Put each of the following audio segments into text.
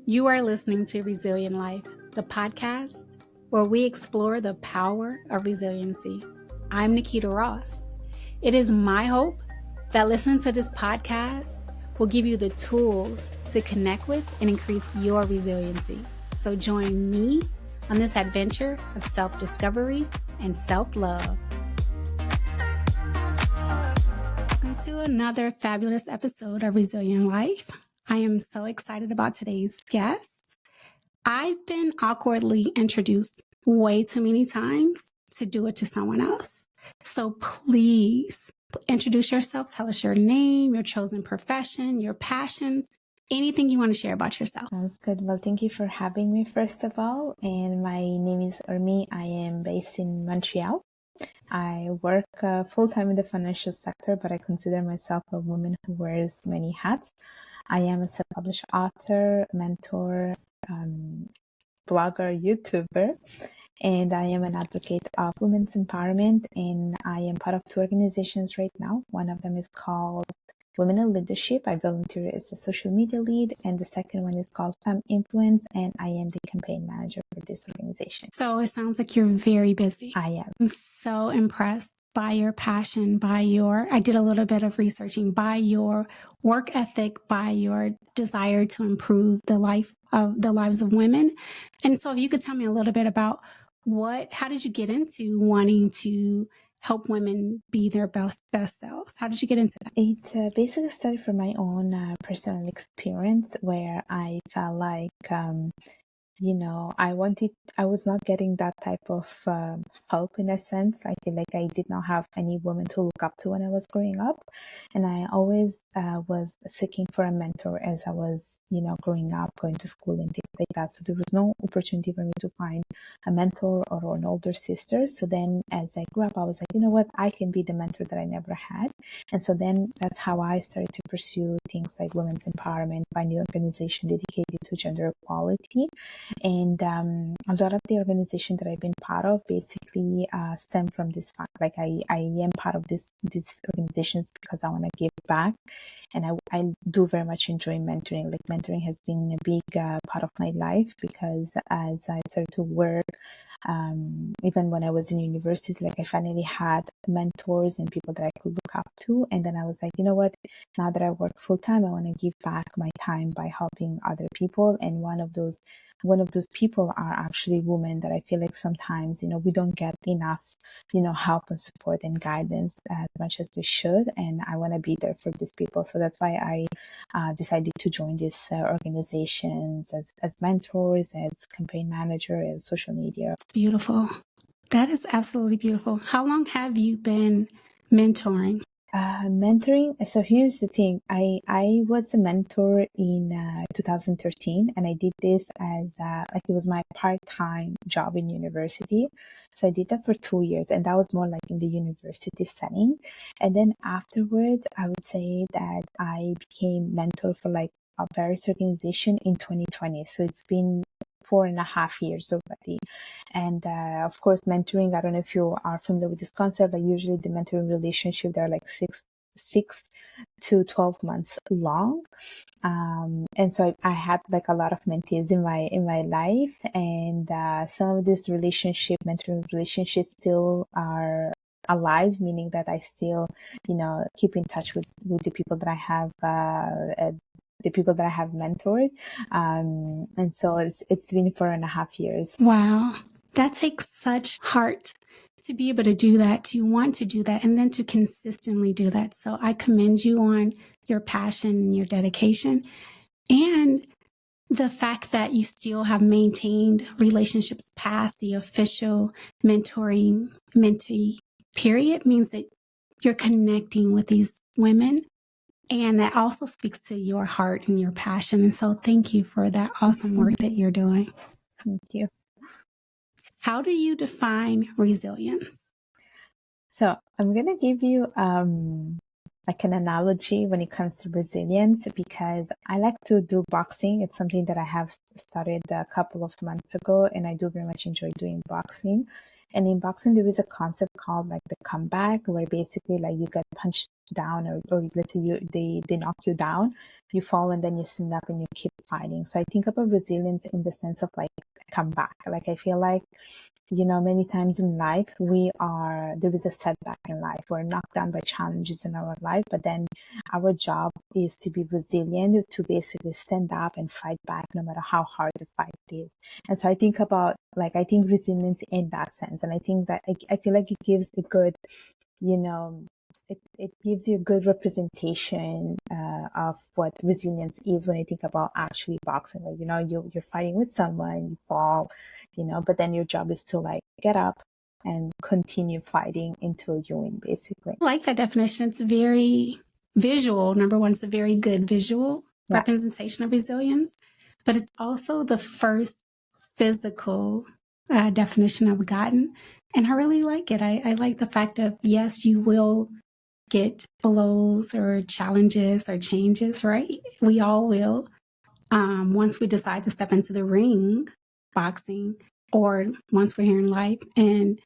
You are listening to Resilient Life, the podcast where we explore the power of resiliency. I'm Naketa Ross. It is my hope that listening to this podcast will give you the tools to connect with and increase your resiliency. So join me on this adventure of self-discovery and self-love. Welcome to another fabulous episode of Resilient Life. I am so excited about today's guest. I've been awkwardly introduced way too many times to do it to someone else. So please introduce yourself. Tell us your name, your chosen profession, your passions, anything you want to share about yourself. Sounds good. Well, thank you for having me, first of all. And my name is Urmi. I am based in Montreal. I work full-time in the financial sector, but I consider myself a woman who wears many hats. I am a self-published author, mentor, blogger, YouTuber, and I am an advocate of women's empowerment. And I am part of two organizations right now. One of them is called Women in Leadership. I volunteer as a social media lead, and the second one is called Femme Influence, and I am the campaign manager for this organization. So it sounds like you're very busy. I am. I'm so impressed by your passion, I did a little bit of researching, by your work ethic, by your desire to improve the lives of women. And so if you could tell me a little bit about how did you get into wanting to help women be their best selves? How did you get into that? It basically started from my own personal experience where I felt like, I was not getting that type of help in a sense. I feel like I did not have any woman to look up to when I was growing up. And I always was seeking for a mentor as I was, growing up, going to school and things like that. So there was no opportunity for me to find a mentor or an older sister. So then as I grew up, I was like, you know what, I can be the mentor that I never had. And so then that's how I started to pursue things like women's empowerment, find an organization dedicated to gender equality. And a lot of the organization that I've been part of basically stem from this fact. Like I am part of these organizations because I want to give back, and I do very much enjoy mentoring. Like mentoring has been a big part of my life because as I started to work, even when I was in university, like I finally had mentors and people that I could look up to. And then I was like, you know what? Now that I work full time, I want to give back my time by helping other people. And one of those people are actually women that I feel like sometimes, we don't get enough, help and support and guidance as much as we should. And I want to be there for these people. So that's why I decided to join these organizations as mentors, as campaign manager, as social media. It's beautiful. That is absolutely beautiful. How long have you been mentoring? Mentoring. So here's the thing. I was a mentor in 2013, and I did this as it was my part-time job in university. So I did that for 2 years, and that was more like in the university setting. And then afterwards, I would say that I became mentor for like a various organization in 2020. So it's been 4.5 years already. And of course, mentoring, I don't know if you are familiar with this concept, but usually the mentoring relationship, they're like six to 12 months long. And so I had like a lot of mentees in my life, and some of these mentoring relationships still are alive, meaning that I still, keep in touch with the people that I have mentored. And so it's been 4.5 years. Wow. That takes such heart to be able to do that, to want to do that, and then to consistently do that. So I commend you on your passion and your dedication, and the fact that you still have maintained relationships past the official mentee period means that you're connecting with these women. And that also speaks to your heart and your passion. And so thank you for that awesome work that you're doing. Thank you. How do you define resilience? So I'm going to give you like an analogy when it comes to resilience, because I like to do boxing. It's something that I have started a couple of months ago, and I do very much enjoy doing boxing. And in boxing, there is a concept called like the comeback, where basically like you get punched down, or let's say they knock you down, you fall, and then you stand up and you keep fighting. So I think about resilience in the sense of like come back. Like I feel like, you know, many times in life there is a setback in life. We're knocked down by challenges in our life, but then our job is to be resilient, to basically stand up and fight back no matter how hard the fight is. And so I think about I think resilience in that sense. And I think that I feel like it gives a good, you know, it gives you a good representation of what resilience is when you think about actually boxing. Like, you know, you're fighting with someone, you fall, you know, but then your job is to like get up and continue fighting until you win, basically. I like that definition. It's very visual. Number one, it's a very good visual representation of resilience, but it's also the first physical definition I've gotten. And I really like it. I like the fact of, yes, you will get blows or challenges or changes, right? We all will. Once we decide to step into the ring, boxing, or once we're here in life, and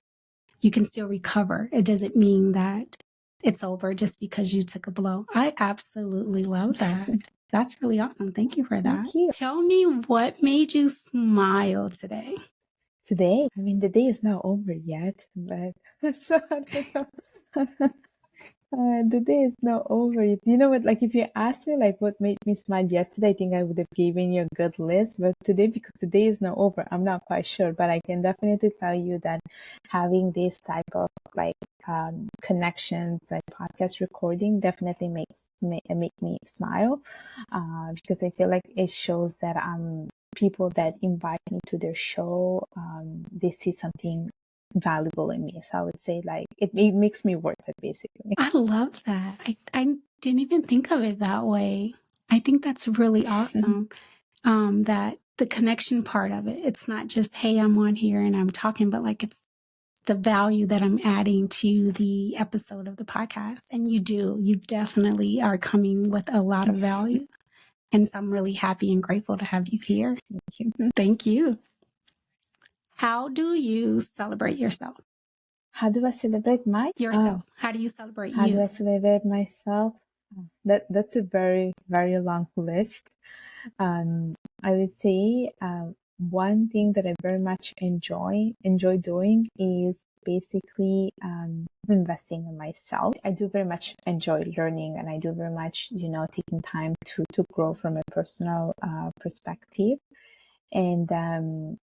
you can still recover. It doesn't mean that it's over just because you took a blow. I absolutely love that. That's really awesome. Thank you for that. Thank you. Tell me what made you smile today. Today, I mean, the day is not over yet, but so I don't know. The day is not over. You know what? Like, if you asked me, like, what made me smile yesterday, I think I would have given you a good list. But today, because the day is not over, I'm not quite sure. But I can definitely tell you that having this type of connections, like podcast recording, definitely make me smile, because I feel like it shows that people that invite me to their show, they see something valuable in me. So I would say like it makes me worth it, basically. I love that. I didn't even think of it that way. I think that's really awesome. That the connection part of it, it's not just, hey, I'm on here and I'm talking, but like it's the value that I'm adding to the episode of the podcast. And you definitely are coming with a lot of value. And so I'm really happy and grateful to have you here. Thank you. Thank you. How do you celebrate yourself? How do I celebrate yourself? How do you celebrate How you? do I celebrate myself? That's a very, very long list. I would say one thing that I very much enjoy doing is basically investing in myself. I do very much enjoy learning, and I do very much, you know, taking time to grow from a personal perspective. And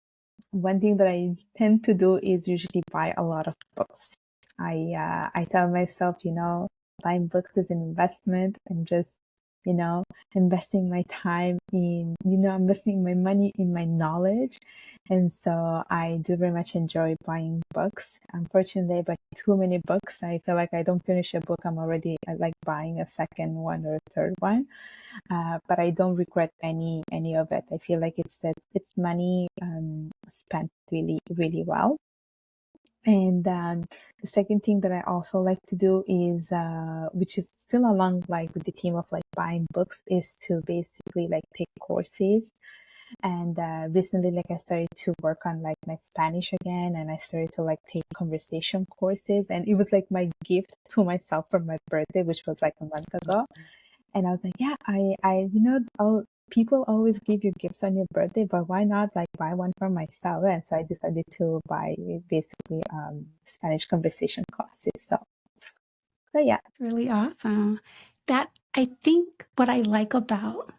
one thing that I tend to do is usually buy a lot of books. I tell myself, you know, buying books is an investment. I'm just, you know, investing my time in, you know, investing my money in my knowledge. And so I do very much enjoy buying books. Unfortunately, I buy too many books. I feel like I don't finish a book, I'm already like buying a second one or a third one. But I don't regret any of it. I feel like it's money spent really, really well. And the second thing that I also like to do is, which is still along like with the theme of like buying books, is to basically like take courses. And recently, like I started to work on like my Spanish again, and I started to like take conversation courses. And it was like my gift to myself for my birthday, which was like a month ago. And I was like, yeah, you know, people always give you gifts on your birthday, but why not like buy one for myself? And so I decided to buy basically Spanish conversation classes. So yeah. Really awesome. That, I think what I like about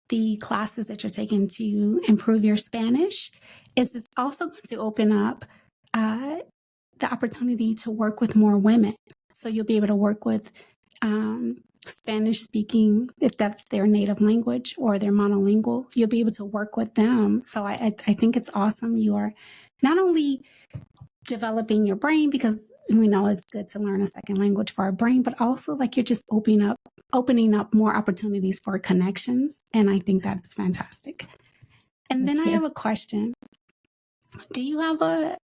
the classes that you're taking to improve your Spanish is it's also going to open up the opportunity to work with more women. So you'll be able to work with Spanish speaking, if that's their native language or they're monolingual, you'll be able to work with them. So I think it's awesome. You are not only developing your brain, because we know it's good to learn a second language for our brain, but also like you're just opening up more opportunities for connections. And I think that's fantastic. And then I have a question. Do you have a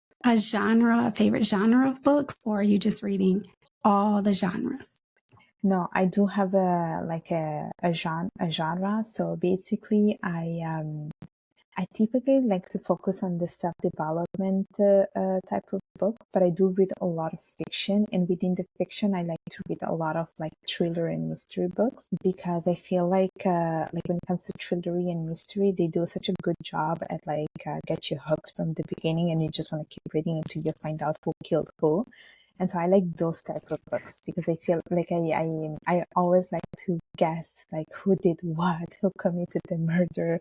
favorite genre of books, or are you just reading all the genres? No, I do have a genre. So basically, I typically like to focus on the self-development type of book, but I do read a lot of fiction. And within the fiction, I like to read a lot of like thriller and mystery books because I feel like when it comes to thriller and mystery, they do such a good job at get you hooked from the beginning, and you just want to keep reading until you find out who killed who. And so I like those type of books because I feel like I always like to guess like who did what, who committed the murder,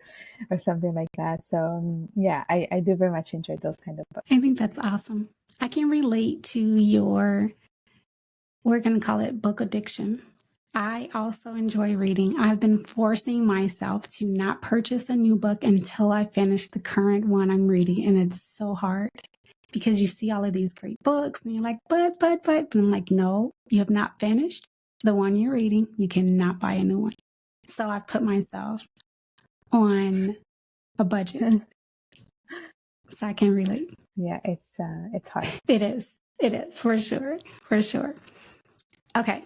or something like that. So yeah, I do very much enjoy those kind of books. I think that's awesome. I can relate to your, we're going to call it book addiction. I also enjoy reading. I've been forcing myself to not purchase a new book until I finish the current one I'm reading. And it's so hard because you see all of these great books and you're like, but. And I'm like, no, you have not finished the one you're reading. You cannot buy a new one. So I've put myself on a budget. So I can relate. Yeah, it's hard. It is. It is for sure. For sure. Okay.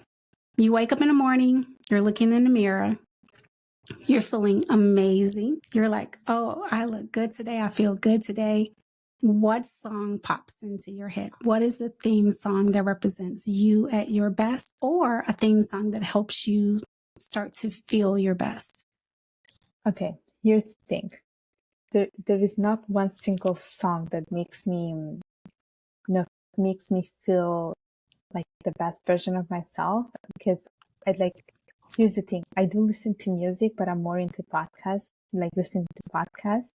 You wake up in the morning, you're looking in the mirror, you're feeling amazing. You're like, oh, I look good today. I feel good today. What song pops into your head? What is a theme song that represents you at your best, or a theme song that helps you start to feel your best? Okay, here's the thing. There is not one single song that makes me feel like the best version of myself, because here's the thing. I do listen to music, but I'm more into podcasts, like listening to podcasts.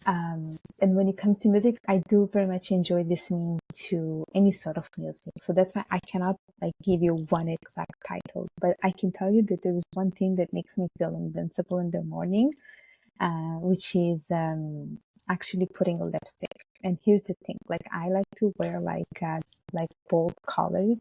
And when it comes to music, I do very much enjoy listening to any sort of music. So that's why I cannot like give you one exact title, but I can tell you that there is one thing that makes me feel invincible in the morning, which is actually putting a lipstick. And here's the thing, like I like to wear like bold colors,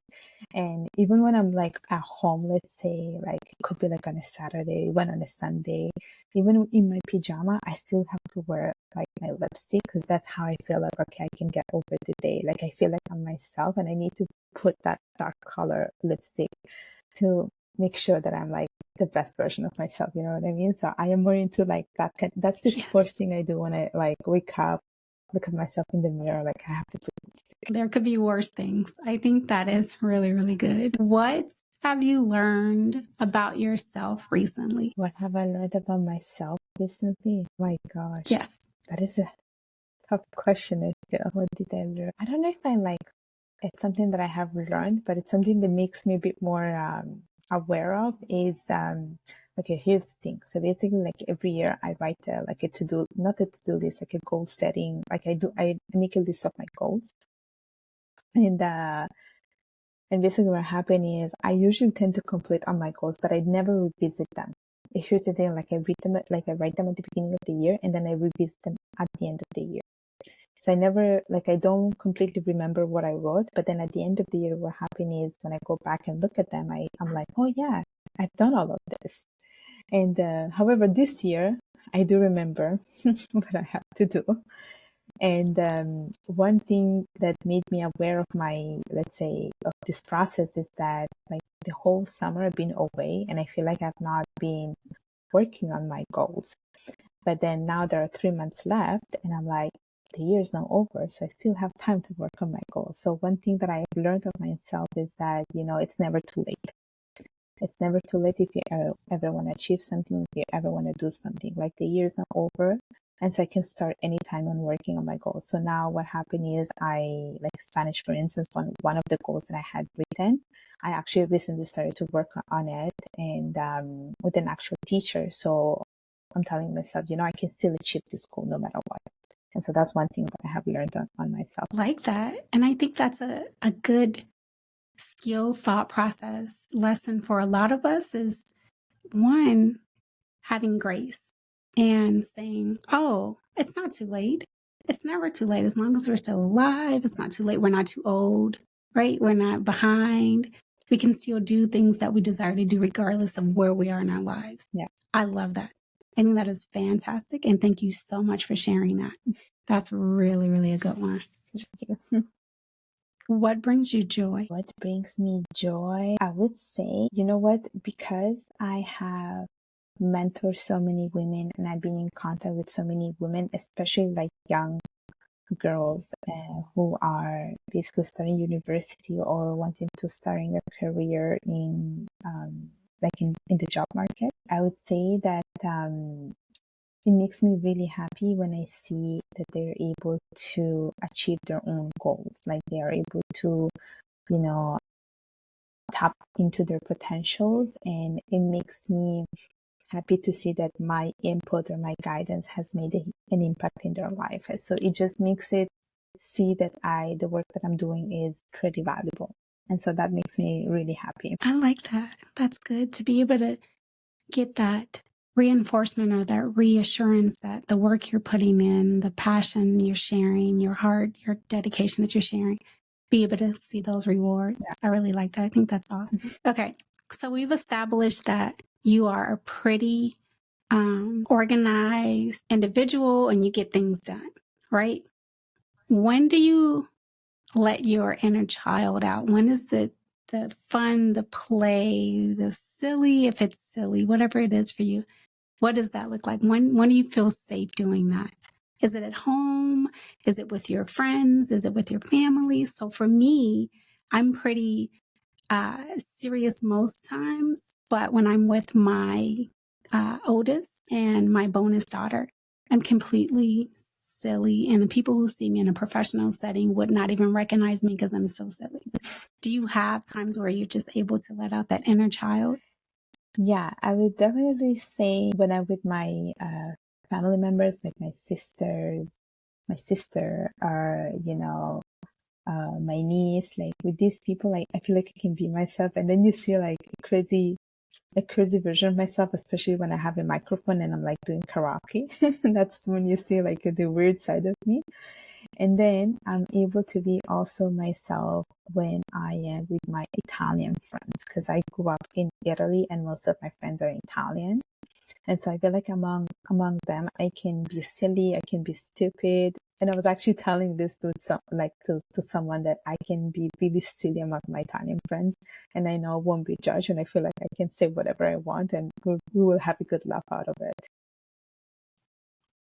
and even when I'm like at home, let's say like it could be like on a Saturday, even on a Sunday, even in my pajama, I still have to wear like my lipstick because that's how I feel like okay, I can get over the day. Like I feel like I'm myself, and I need to put that dark color lipstick to make sure that I'm like the best version of myself. You know what I mean? So I am more into like that. That's the first thing I do when I like wake up, look at myself in the mirror. Like I have to put lipstick. There could be worse things. I think that is really, really good. What have you learned about yourself recently? What have I learned about myself recently? My gosh. Yes. That is a tough question. I feel. What did I learn? I don't know if I like it's something that I have learned, but it's something that makes me a bit more aware of is okay, here's the thing. So basically like every year I write like a to-do, not a to-do list, like a goal setting. Like I make a list of my goals. And basically what happened is I usually tend to complete on my goals, but I never revisit them. Here's the thing, like I write them at the beginning of the year, and then I revisit them at the end of the year. So I don't completely remember what I wrote, but then at the end of the year, what happened is when I go back and look at them, I'm like, oh yeah, I've done all of this. And however, this year, I do remember what I have to do. And one thing that made me aware of let's say, of this process is that like the whole summer I've been away, and I feel like I've not been working on my goals. But then now there are 3 months left, and I'm like, the year is now over, so I still have time to work on my goals. So one thing that I've learned of myself is that, it's never too late. It's never too late if you ever want to achieve something, if you ever want to do something. Like the year is not over, and so I can start anytime on working on my goals. So now what happened is like Spanish, for instance, one of the goals that I had written, I actually recently started to work on it, and with an actual teacher. So I'm telling myself, I can still achieve this goal no matter what. And so that's one thing that I have learned on myself. Like that. And I think that's a good skill, thought process lesson for a lot of us is one, having grace and saying, oh, it's not too late. It's never too late. As long as we're still alive, it's not too late. We're not too old, right? We're not behind. We can still do things that we desire to do regardless of where we are in our lives. Yeah. I love that. I think that is fantastic. And thank you so much for sharing that. That's really, really a good one. Thank you. What brings you joy? What brings me joy? I would say, you know what? Because I have mentor so many women, and I've been in contact with so many women, especially like young girls who are basically starting university or wanting to starting a career in in the job market. I would say that it makes me really happy when I see that they're able to achieve their own goals, like they are able to, you know, tap into their potentials, and it makes me happy to see that my input or my guidance has made an impact in their life. So it just makes it see that the work that I'm doing is pretty valuable. And so that makes me really happy. I like that. That's good to be able to get that reinforcement or that reassurance that the work you're putting in, the passion you're sharing, your heart, your dedication that you're sharing, be able to see those rewards. Yeah. I really like that. I think that's awesome. Okay. So we've established that you are a pretty organized individual and you get things done, right? When do you let your inner child out? When is the fun, the play, the silly, if it's silly, whatever it is for you? What does that look like? When do you feel safe doing that? Is it at home? Is it with your friends? Is it with your family? So for me, I'm pretty serious most times, but when I'm with my oldest and my bonus daughter, I'm completely silly, and the people who see me in a professional setting would not even recognize me because I'm so silly. Do you have times where you're just able to let out that inner child? Yeah, I would definitely say when I'm with my family members, like my sister, or my niece, like with these people, like I feel like I can be myself, and then you see like a crazy version of myself, especially when I have a microphone and I'm like doing karaoke. That's when you see like the weird side of me. And then I'm able to be also myself when I am with my Italian friends, because I grew up in Italy and most of my friends are Italian. And so I feel like among them, I can be silly, I can be stupid. And I was actually telling this to someone that I can be really silly among my Italian friends, and I know I won't be judged, and I feel like I can say whatever I want, and we will have a good laugh out of it.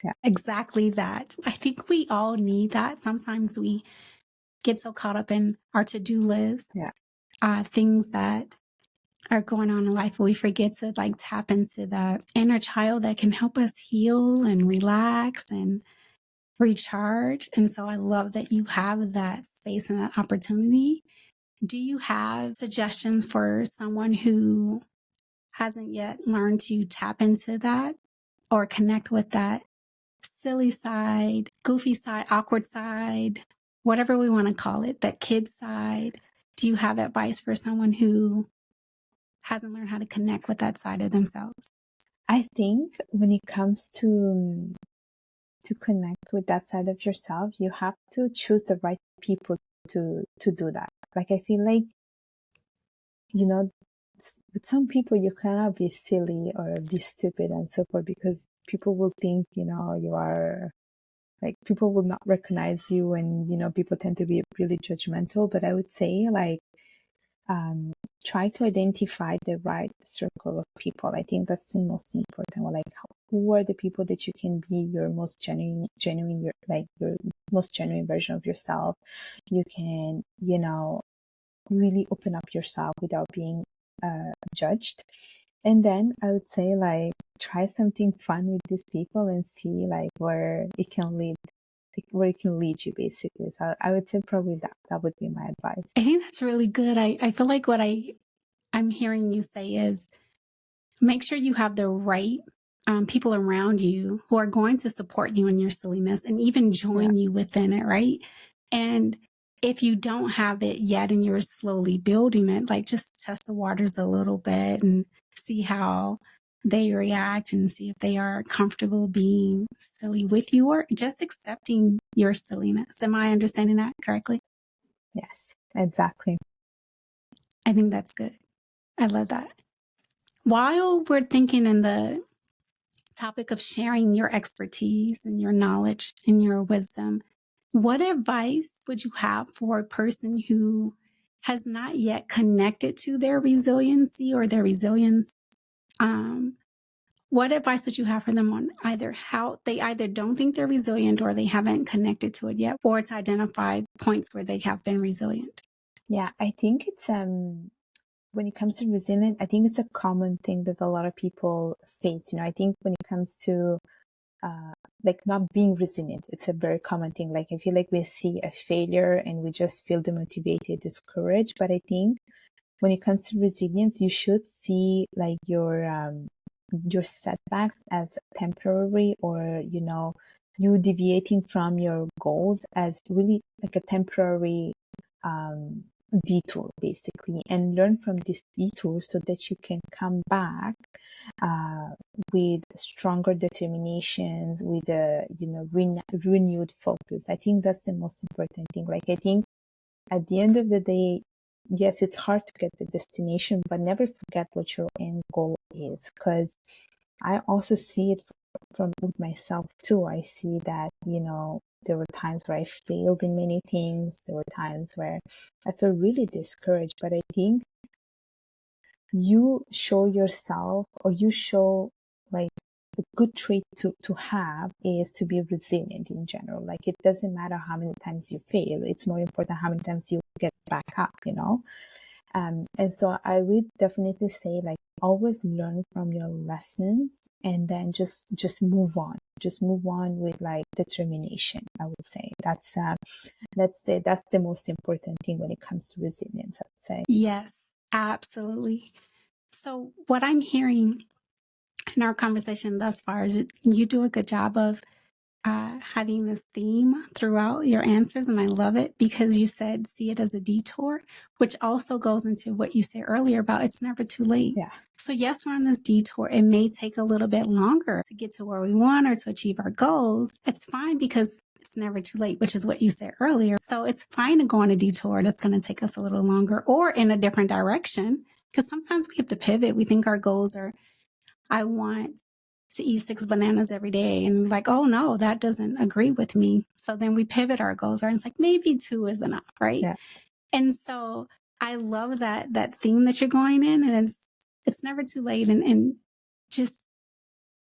Yeah, exactly that. I think we all need that. Sometimes we get so caught up in our to-do list, things that are going on in life, we forget to like tap into that inner child that can help us heal and relax and recharge. And so I love that you have that space and that opportunity. Do you have suggestions for someone who hasn't yet learned to tap into that or connect with that silly side, goofy side, awkward side, whatever we want to call it, that kid side? Do you have advice for someone who hasn't learned how to connect with that side of themselves? I think when it comes to connect with that side of yourself, you have to choose the right people to do that. Like I feel like, with some people you cannot be silly or be stupid and so forth, because people will think, you are like, people will not recognize you, and people tend to be really judgmental. But I would say like, try to identify the right circle of people. I think that's the most important. Or like, who are the people that you can be your most genuine, your most genuine version of yourself. You can, really open up yourself without being judged. And then I would say like, try something fun with these people and see like where it can lead you, basically. So I would say probably that would be my advice. I think that's really good. I feel like what I'm hearing you say is make sure you have the right people around you who are going to support you in your silliness and even join you within it, right? And if you don't have it yet and you're slowly building it, like just test the waters a little bit and see how they react and see if they are comfortable being silly with you or just accepting your silliness. Am I understanding that correctly? Yes, exactly. I think that's good. I love that. While we're thinking in the topic of sharing your expertise and your knowledge and your wisdom, what advice would you have for a person who has not yet connected to their resiliency or their resilience what advice would you have for them on either how they either don't think they're resilient or they haven't connected to it yet, or to identify points where they have been resilient? Yeah, I think it's when it comes to resilience, I think it's a common thing that a lot of people face. I think when it comes to like not being resilient, it's a very common thing. Like I feel like we see a failure and we just feel demotivated, discouraged. But I think when it comes to resilience, you should see like your setbacks as temporary, or you deviating from your goals as really like a temporary detour, basically, and learn from this detour so that you can come back with stronger determinations, with a renewed focus. I think that's the most important thing. Like I think at the end of the day, yes, it's hard to get the destination, but never forget what your end goal is, because I also see it from with myself too. I see that, there were times where I failed in many things. There were times where I feel really discouraged, but I think you show yourself, or you show like a good trait to have is to be resilient in general. Like it doesn't matter how many times you fail. It's more important how many times you get back up, and so I would definitely say, like, always learn from your lessons, and then just move on. Just move on with like determination. I would say that's the most important thing when it comes to resilience, I'd say. Yes, absolutely. So what I'm hearing in our conversation thus far is you do a good job of having this theme throughout your answers, and I love it because you said see it as a detour, which also goes into what you said earlier about it's never too late. Yeah. So yes, we're on this detour. It may take a little bit longer to get to where we want or to achieve our goals. It's fine because it's never too late, which is what you said earlier. So it's fine to go on a detour that's going to take us a little longer or in a different direction, because sometimes we have to pivot. We think our goals are, I want to eat 6 bananas every day, and like, oh no, that doesn't agree with me. So then we pivot our goals, right? It's like maybe 2 is enough, right? Yeah. And so I love that theme that you're going in, and it's never too late, and just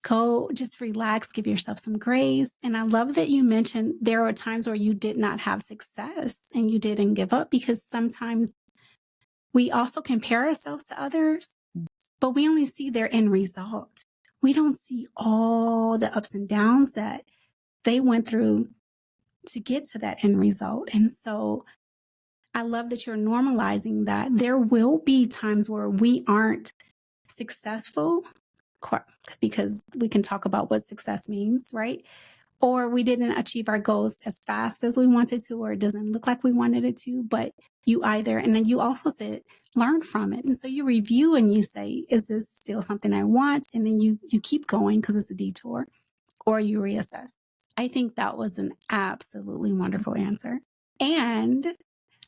go, just relax, give yourself some grace. And I love that you mentioned there are times where you did not have success and you didn't give up, because sometimes we also compare ourselves to others, but we only see their end result. We don't see all the ups and downs that they went through to get to that end result. And so I love that you're normalizing that there will be times where we aren't successful, because we can talk about what success means, right? Or we didn't achieve our goals as fast as we wanted to, or it doesn't look like we wanted it to, but you either, and then you also said, learn from it. And so you review and you say, is this still something I want? And then you keep going because it's a detour, or you reassess. I think that was an absolutely wonderful answer. And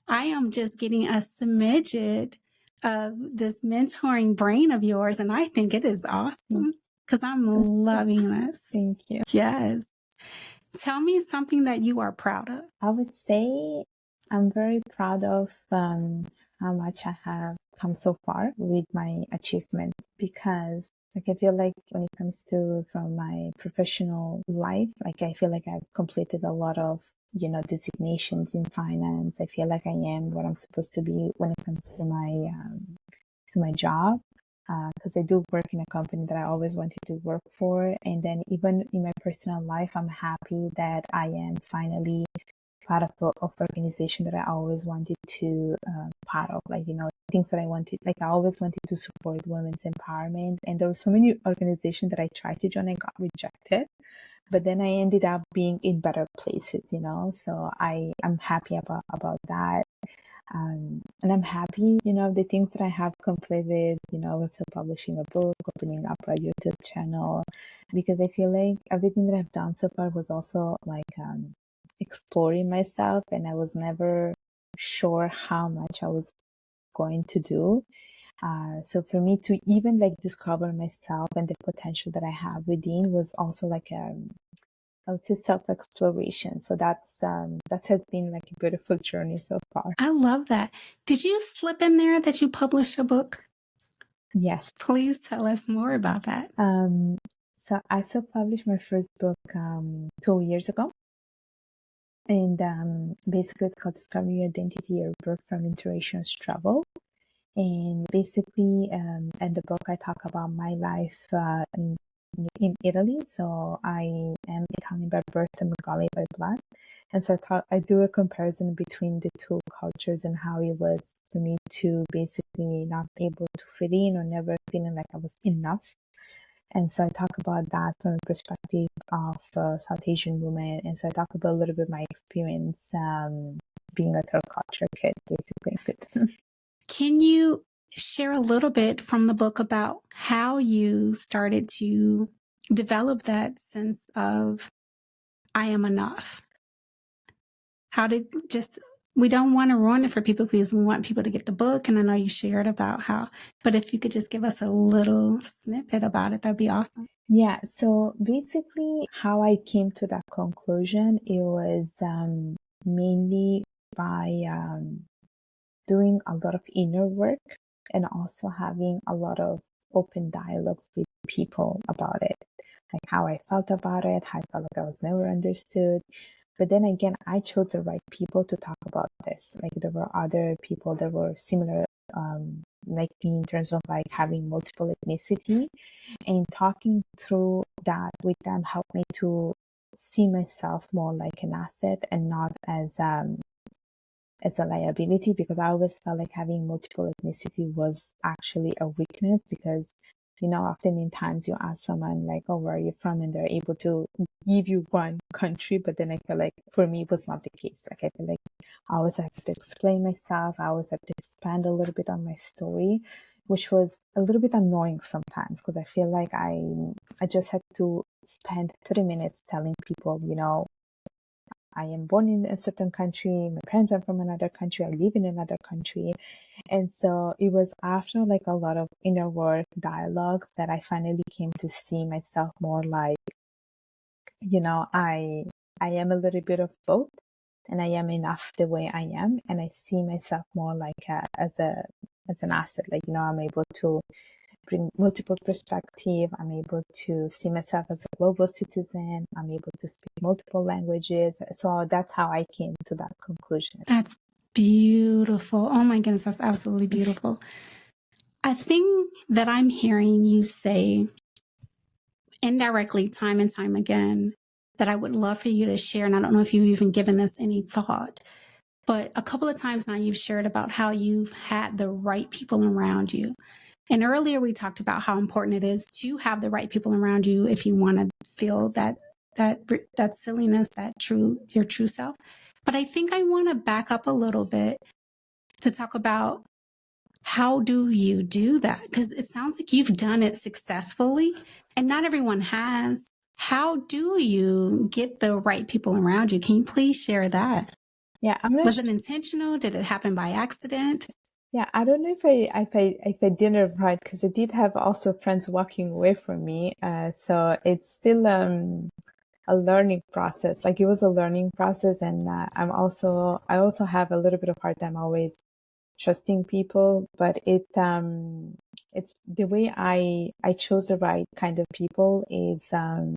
I am just getting a smidget of this mentoring brain of yours, and I think it is awesome because I'm loving this. Thank you. Yes. Tell me something that you are proud of. I would say I'm very proud of how much I have come so far with my achievements, because like I feel like when it comes to from my professional life, like I feel like I've completed a lot of designations in finance. I feel like I am what I'm supposed to be when it comes to my job, because I do work in a company that I always wanted to work for. And then even in my personal life, I'm happy that I am finally part of the organization that I always wanted to part of, like things that I wanted, like I always wanted to support women's empowerment. And there were so many organizations that I tried to join and got rejected, but then I ended up being in better places, so I'm happy about that. And I'm happy, the things that I have completed, also publishing a book, opening up a YouTube channel, because I feel like everything that I've done so far was also like exploring myself, and I was never sure how much I was going to do. So for me to even like discover myself and the potential that I have within was also like I would say self-exploration. So that has been like a beautiful journey so far. I love that. Did you slip in there that you published a book? Yes. Please tell us more about that. So I self-published my first book 2 years ago. And basically it's called Discover Your Identity, Your Birth from Interracial Struggle. And basically, in the book, I talk about my life in Italy. So I am Italian by birth and Bengali by blood. And so I do a comparison between the two cultures and how it was for me to basically not able to fit in or never feeling like I was enough. And so I talk about that from a perspective of South Asian women. And so I talk about a little bit my experience being a third culture kid, basically. Can you share a little bit from the book about how you started to develop that sense of I am enough? How did we don't want to ruin it for people because we want people to get the book. And I know you shared about how, but if you could just give us a little snippet about it, that'd be awesome. Yeah. So basically how I came to that conclusion, it was mainly by doing a lot of inner work and also having a lot of open dialogues with people about it, like how I felt about it, how I felt like I was never understood. But then again, I chose the right people to talk about this. Like there were other people that were similar, like me in terms of like having multiple ethnicity, and talking through that with them helped me to see myself more like an asset and not as a liability, because I always felt like having multiple ethnicity was actually a weakness, because often in times you ask someone like, oh, where are you from, and they're able to give you one country, but then I feel like for me it was not the case. Like I feel like I always have to explain myself, I always have to expand a little bit on my story, which was a little bit annoying sometimes, because I feel like I just had to spend 30 minutes telling people, I am born in a certain country, my parents are from another country, I live in another country. And so it was after like a lot of inner work dialogues that I finally came to see myself more like, I am a little bit of both, and I am enough the way I am. And I see myself more like as an asset. Like, I'm able to bring multiple perspective. I'm able to see myself as a global citizen. I'm able to speak multiple languages. So that's how I came to that conclusion. That's beautiful. Oh my goodness, that's absolutely beautiful. I think that I'm hearing you say indirectly time and time again that I would love for you to share. And I don't know if you've even given this any thought, but a couple of times now you've shared about how you've had the right people around you. And earlier we talked about how important it is to have the right people around you if you want to feel that silliness, your true self. But I think I want to back up a little bit to talk about how do you do that? Because it sounds like you've done it successfully and not everyone has. How do you get the right people around you? Can you please share that? Yeah, Was it intentional? Did it happen by accident? Yeah, I don't know if I did it right, because I did have also friends walking away from me. So it's still a learning process. Like it was a learning process, and I also have a little bit of hard time always trusting people. But it's the way I chose the right kind of people is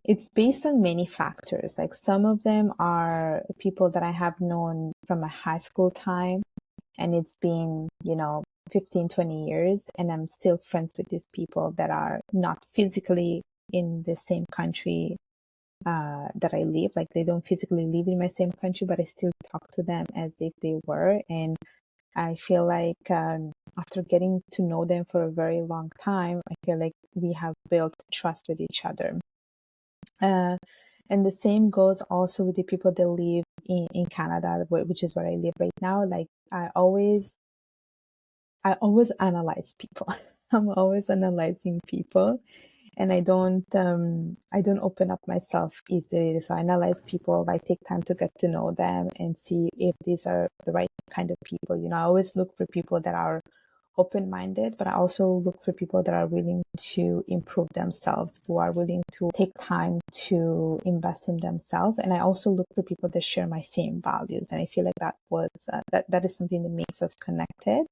it's based on many factors. Like some of them are people that I have known from my high school time, and it's been 15, 20 years, and I'm still friends with these people that are not physically in the same country that I live. Like they don't physically live in my same country, but I still talk to them as if they were. And I feel like after getting to know them for a very long time, I feel like we have built trust with each other. And the same goes also with the people that live in Canada, which is where I live right now. Like I always analyze people. I'm always analyzing people, and I don't open up myself easily. So I analyze people. I take time to get to know them and see if these are the right kind of people. I always look for people that are open-minded, but I also look for people that are willing to improve themselves, who are willing to take time to invest in themselves. And I also look for people that share my same values. And I feel like that is something that makes us connected.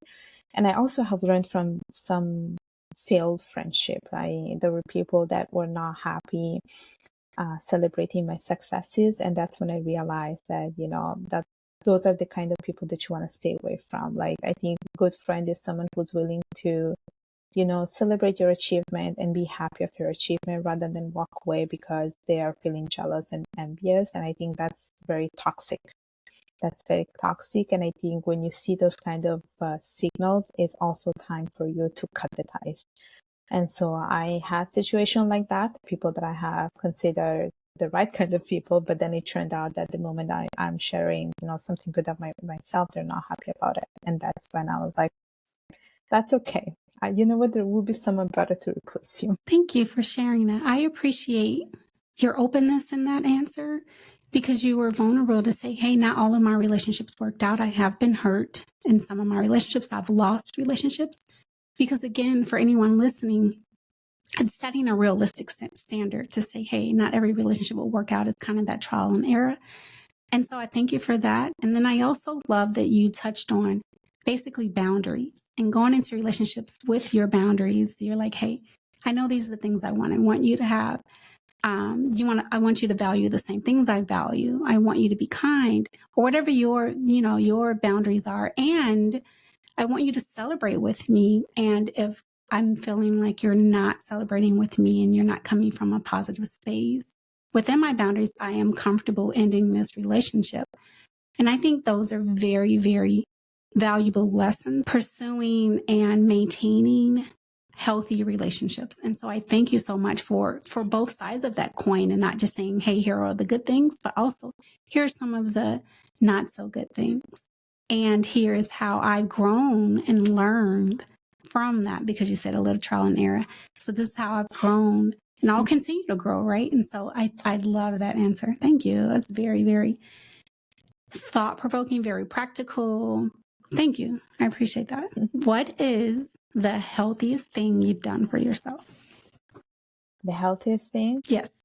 And I also have learned from some failed friendship. There were people that were not happy celebrating my successes, and that's when I realized that that those are the kind of people that you want to stay away from. Like, I think a good friend is someone who's willing to celebrate your achievement and be happy of your achievement rather than walk away because they are feeling jealous and envious. And I think that's very toxic. That's very toxic. And I think when you see those kind of signals, it's also time for you to cut the ties. And so I had situations like that, people that I have considered the right kind of people, but then it turned out that the moment I'm sharing, something good of myself, they're not happy about it. And that's when I was like, that's okay. You know what? There will be someone better to replace you. Thank you for sharing that. I appreciate your openness in that answer because you were vulnerable to say, hey, not all of my relationships worked out. I have been hurt in some of my relationships. I've lost relationships. Because again, for anyone listening, it's setting a realistic standard to say, hey, not every relationship will work out. It's kind of that trial and error. And so I thank you for that. And then I also love that you touched on basically boundaries and going into relationships with your boundaries. You're like, hey, I know these are the things I want. I want you to have, I want you to value the same things I value. I want you to be kind or whatever your boundaries are. And I want you to celebrate with me. And if I'm feeling like you're not celebrating with me and you're not coming from a positive space, within my boundaries, I am comfortable ending this relationship. And I think those are very, very valuable lessons, pursuing and maintaining healthy relationships. And so I thank you so much for both sides of that coin and not just saying, hey, here are the good things, but also here are some of the not so good things. And here is how I've grown and learned from that, because you said a little trial and error. So this is how I've grown and I'll continue to grow, right? And so I love that answer. Thank you. That's very, very thought-provoking, very practical. Thank you. I appreciate that. What is the healthiest thing you've done for yourself? The healthiest thing? Yes.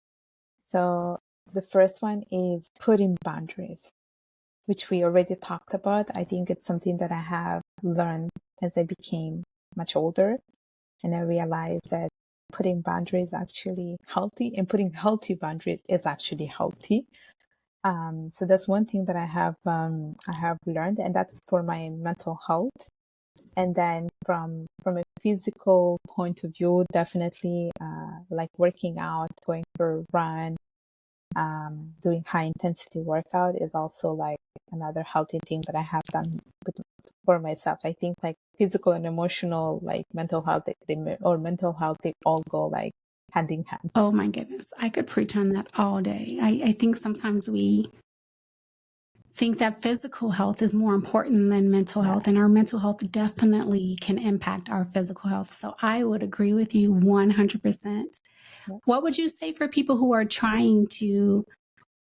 So the first one is putting boundaries, which we already talked about. I think it's something that I have learned as I became much older. And I realized that putting boundaries is actually healthy, and putting healthy boundaries is actually healthy. So that's one thing that I have learned, and that's for my mental health. And then from a physical point of view, definitely like working out, going for a run, doing high intensity workout is also like another healthy thing that I have done for myself. I think like physical and emotional, like mental health, mental health, they all go like hand in hand. Oh my goodness. I could preach on that all day. I think sometimes we think that physical health is more important than mental health, and our mental health definitely can impact our physical health. So I would agree with you 100%. Yeah. What would you say for people who are trying to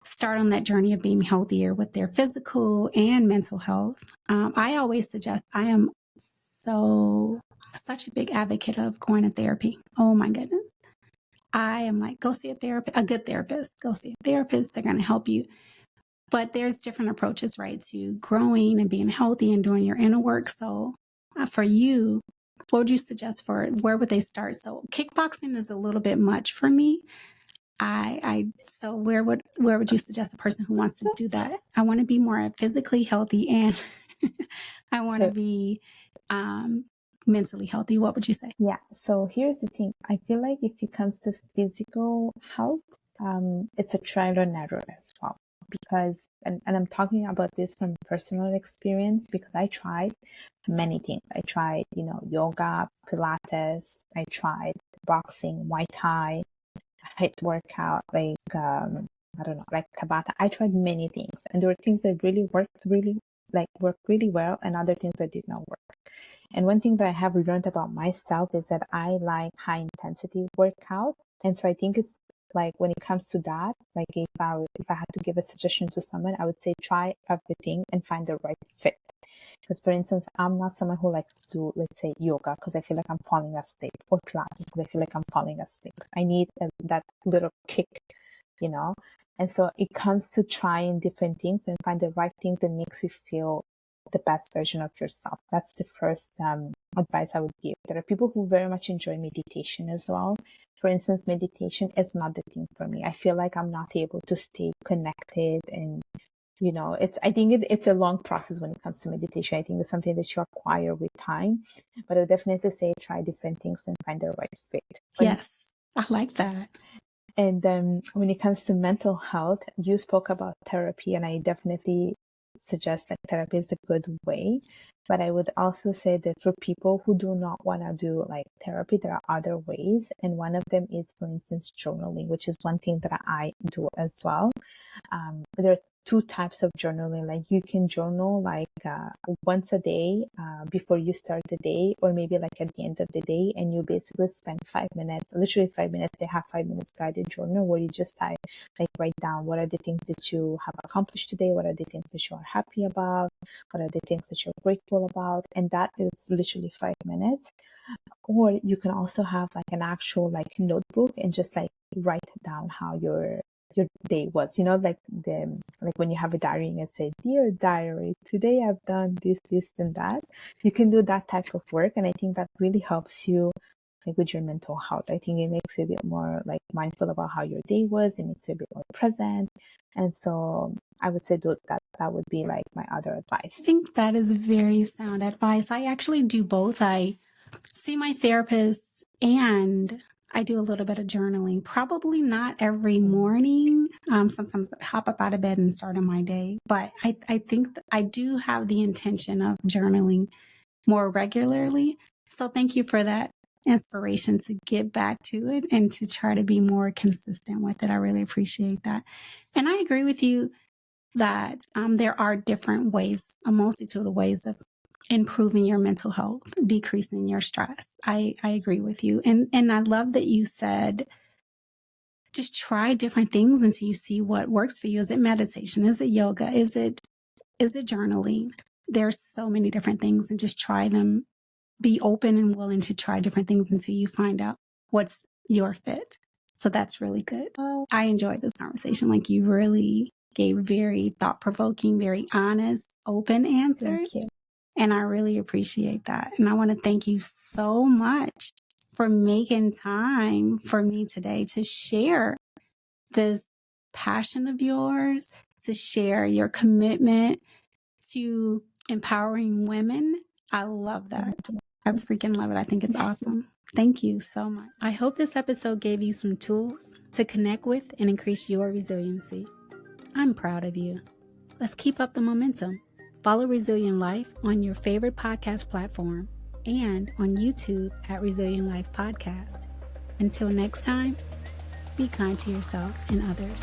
start on that journey of being healthier with their physical and mental health? I always suggest, I am such a big advocate of going to therapy. Oh my goodness. I am like, go see a therapist, a good therapist. Go see a therapist. They're going to help you. But there's different approaches, right, to growing and being healthy and doing your inner work. So for you, what would you suggest for it? Where would they start? So kickboxing is a little bit much for me. So where would you suggest a person who wants to do that? I want to be more physically healthy and I want to be mentally healthy. What would you say? Yeah. So here's the thing. I feel like if it comes to physical health, it's a trial and error as well. Because, and I'm talking about this from personal experience, because I tried many things. I tried, yoga, Pilates. I tried boxing, Muay Thai, HIIT workout, like, I don't know, like Tabata. I tried many things, and there were things that worked really well, and other things that did not work. And one thing that I have learned about myself is that I like high intensity workout. And so I think it's like when it comes to that, like if I had to give a suggestion to someone, I would say try everything and find the right fit. Because for instance, I'm not someone who likes to do, let's say, yoga because I feel like I'm falling asleep, or Pilates because I feel like I'm falling asleep. I need that little kick, And so it comes to trying different things and find the right thing that makes you feel the best version of yourself. That's the first advice I would give. There are people who very much enjoy meditation as well. For instance, meditation is not the thing for me. I feel like I'm not able to stay connected, and I think it's a long process when it comes to meditation. I think it's something that you acquire with time, but I would definitely say try different things and find the right fit. Yes, I like that. And when it comes to mental health, you spoke about therapy, and I definitely suggest like therapy is a good way. But I would also say that for people who do not want to do like therapy, there are other ways. And one of them is, for instance, journaling, which is one thing that I do as well. There are two types of journaling. Like you can journal like once a day before you start the day, or maybe like at the end of the day, and you basically spend 5 minutes, literally 5 minutes. They have 5 minutes guided journal where you just write down what are the things that you have accomplished today, what are the things that you are happy about, what are the things that you're grateful about, and that is literally 5 minutes. Or you can also have like an actual like notebook and just like write down how your day was, like when you have a diary and say, dear diary, today I've done this and that. You can do that type of work, and I think that really helps you like with your mental health. I think it makes you a bit more like mindful about how your day was. It makes you a bit more present. And so I would say that would be like my other advice. I think that is very sound advice. I actually do both. I see my therapist and I do a little bit of journaling, probably not every morning. Sometimes I hop up out of bed and start on my day, but I think that I do have the intention of journaling more regularly. So thank you for that inspiration to get back to it and to try to be more consistent with it. I really appreciate that. And I agree with you that there are different ways, a multitude of ways of improving your mental health, decreasing your stress. I agree with you. And I love that you said, just try different things until you see what works for you. Is it meditation? Is it yoga? Is it journaling? There's so many different things, and just try them. Be open and willing to try different things until you find out what's your fit. So that's really good. I enjoyed this conversation. Like, you really gave very thought-provoking, very honest, open answers. Thank you. And I really appreciate that. And I want to thank you so much for making time for me today to share this passion of yours, to share your commitment to empowering women. I love that. I freaking love it. I think it's awesome. Thank you so much. I hope this episode gave you some tools to connect with and increase your resiliency. I'm proud of you. Let's keep up the momentum. Follow Resilient Life on your favorite podcast platform and on YouTube at Resilient Life Podcast. Until next time, be kind to yourself and others.